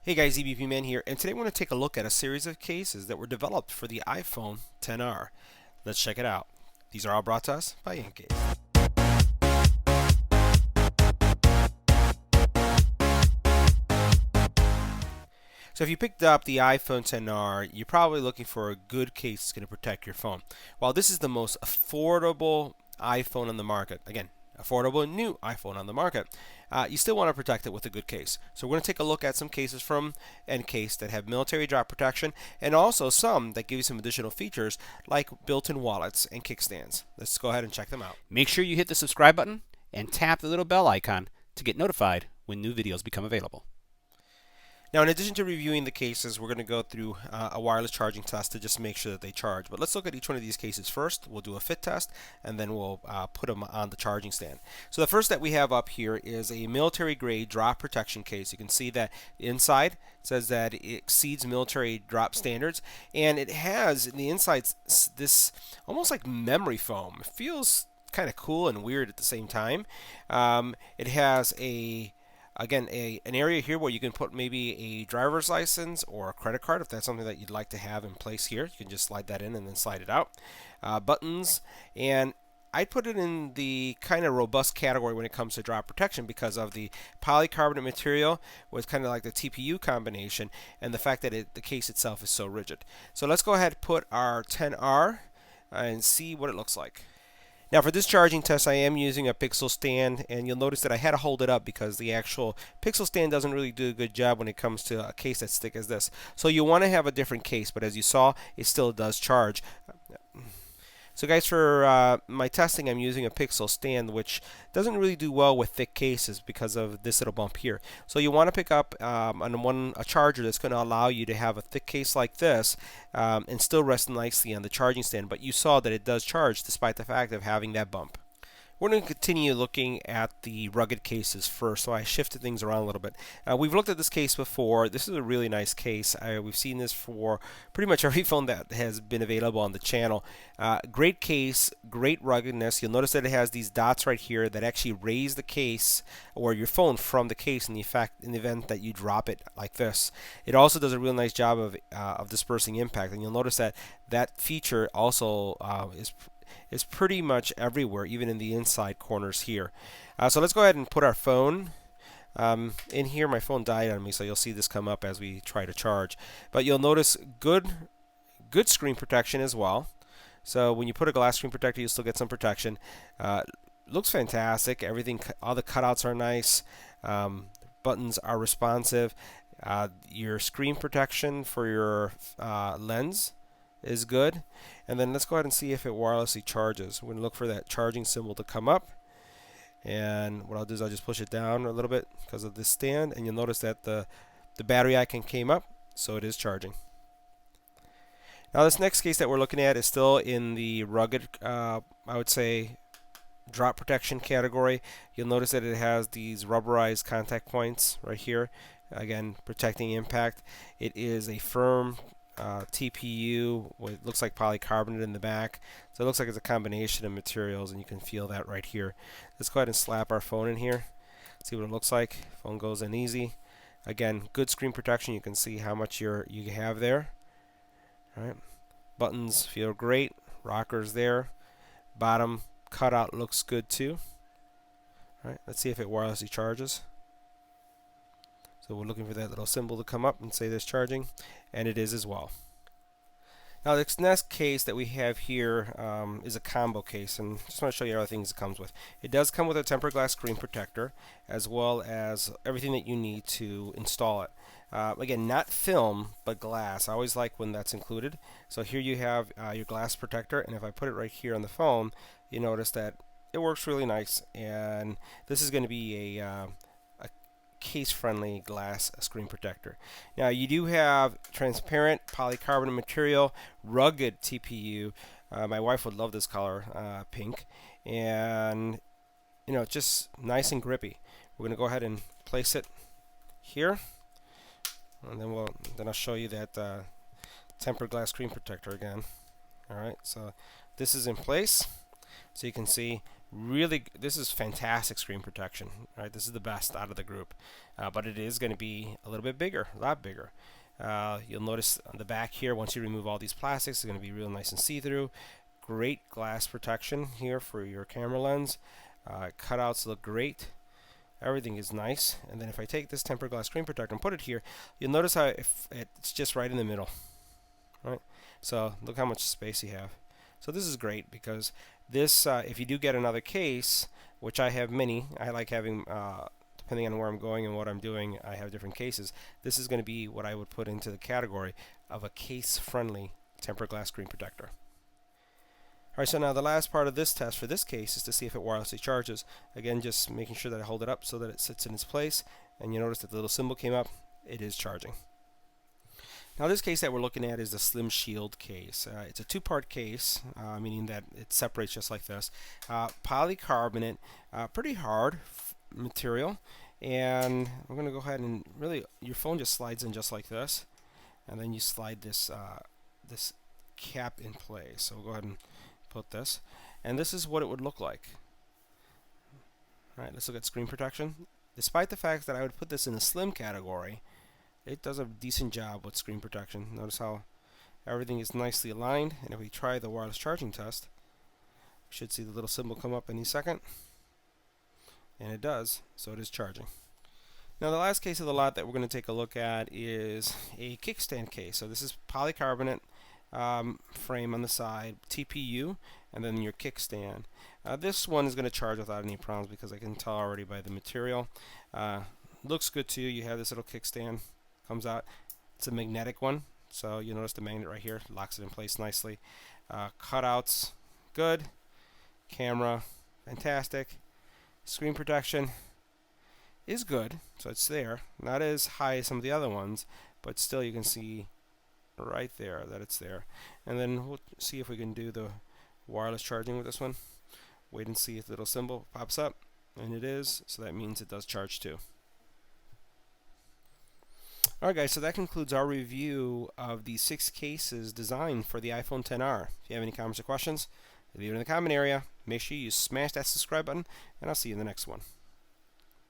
Hey guys, EBPMAN here, and today we're going to take a look at a series of cases that were developed for the iPhone XR. Let's check it out. These are all brought to us by Encased. So if you picked up the iPhone XR, you're probably looking for a good case that's going to protect your phone. While this is the most affordable iPhone on the market, again, affordable new iPhone on the market, you still want to protect it with a good case. So we're going to take a look at some cases from Encased that have military drop protection and also some that give you some additional features like built-in wallets and kickstands. Let's go ahead and check them out. Make sure you hit the subscribe button and tap the little bell icon to get notified when new videos become available. Now, in addition to reviewing the cases, we're going to go through a wireless charging test to just make sure that they charge. But let's look at each one of these cases first. We'll do a fit test, and then we'll put them on the charging stand. So the first that we have up here is a military-grade drop protection case. You can see that inside says that it exceeds military drop standards, and it has in the inside this almost like memory foam. It feels kind of cool and weird at the same time. It has an area here where you can put maybe a driver's license or a credit card if that's something that you'd like to have in place here. You can just slide that in and then slide it out. Buttons, and I'd put it in the kind of robust category when it comes to drop protection because of the polycarbonate material with kind of like the TPU combination and the fact that the case itself is so rigid. So let's go ahead and put our XR and see what it looks like. Now for this charging test I am using a Pixel stand, and you'll notice that I had to hold it up because the actual Pixel stand doesn't really do a good job when it comes to a case that's thick as this. So you want to have a different case, but as you saw, it still does charge. So guys, for my testing, I'm using a Pixel stand, which doesn't really do well with thick cases because of this little bump here. So you want to pick up a charger that's going to allow you to have a thick case like this and still rest nicely on the charging stand. But you saw that it does charge despite the fact of having that bump. We're going to continue looking at the rugged cases first, so I shifted things around a little bit. We've looked at this case before. This is a really nice case. We've seen this for pretty much every phone that has been available on the channel. Great case, great ruggedness. You'll notice that it has these dots right here that actually raise the case or your phone from the case in the event that you drop it like this. It also does a real nice job of dispersing impact, and you'll notice that that feature also is pretty much everywhere, even in the inside corners here. So let's go ahead and put our phone in here. My phone died on me, so you'll see this come up as we try to charge. But you'll notice good screen protection as well. So when you put a glass screen protector, you still get some protection. Looks fantastic. Everything, all the cutouts are nice. Buttons are responsive. Your screen protection for your lens is good. And then let's go ahead and see if it wirelessly charges. We're going to look for that charging symbol to come up. And what I'll do is I'll just push it down a little bit because of this stand, and you'll notice that the battery icon came up, so it is charging. Now this next case that we're looking at is still in the rugged, I would say, drop protection category. You'll notice that it has these rubberized contact points right here, again protecting impact. It is a firm TPU with looks like polycarbonate in the back, so it looks like it's a combination of materials, and you can feel that right here. Let's go ahead and slap our phone in here, see what it looks like. Phone goes in easy. Again, good screen protection. You can see how much you have there. All right, buttons feel great. Rockers there. Bottom cutout looks good too. All right, let's see if it wirelessly charges. So we're looking for that little symbol to come up and say this charging, and it is as well. Now this next case that we have here is a combo case, and just want to show you other things it comes with. It does come with a tempered glass screen protector as well as everything that you need to install it. Again, not film, but glass. I always like when that's included. So here you have your glass protector, and if I put it right here on the phone, you notice that it works really nice, and this is going to be a case-friendly glass screen protector. Now you do have transparent polycarbonate material, rugged TPU. My wife would love this color, pink, and just nice and grippy. We're going to go ahead and place it here, and then I'll show you that tempered glass screen protector again. All right, so this is in place, so you can see Really, this is fantastic screen protection. Right, this is the best out of the group, but it is going to be a little bit bigger, a lot bigger. You'll notice on the back here, once you remove all these plastics, it's going to be real nice and see-through. Great glass protection here for your camera lens. Cutouts look great. Everything is nice. And then if I take this tempered glass screen protector and put it here, you'll notice how it's just right in the middle. Right. So look how much space you have. So this is great because this, if you do get another case, which I have many, I like having, depending on where I'm going and what I'm doing, I have different cases. This is going to be what I would put into the category of a case-friendly tempered glass screen protector. Alright, so now the last part of this test for this case is to see if it wirelessly charges. Again, just making sure that I hold it up so that it sits in its place, and you notice that the little symbol came up. It is charging. Now this case that we're looking at is the Slim Shield case. It's a two-part case, meaning that it separates just like this. Polycarbonate, pretty hard material, and we're going to go ahead and really, your phone just slides in just like this, and then you slide this this cap in place. So we'll go ahead and put this, and this is what it would look like. Alright, let's look at screen protection. Despite the fact that I would put this in the slim category, it does a decent job with screen protection. Notice how everything is nicely aligned, and if we try the wireless charging test, we should see the little symbol come up any second, and it does, so it is charging. Now the last case of the lot that we're going to take a look at is a kickstand case. So this is polycarbonate frame on the side, TPU, and then your kickstand. This one is going to charge without any problems because I can tell already by the material. Looks good too. You have this little kickstand, comes out. It's a magnetic one, so you notice the magnet right here locks it in place nicely. Cutouts, good. Camera, fantastic. Screen protection is good, so it's there. Not as high as some of the other ones, but still you can see right there that it's there. And then we'll see if we can do the wireless charging with this one. Wait and see if the little symbol pops up, and it is, so that means it does charge too. Alright guys, so that concludes our review of the 6 cases designed for the iPhone XR. If you have any comments or questions, leave it in the comment area. Make sure you smash that subscribe button, and I'll see you in the next one.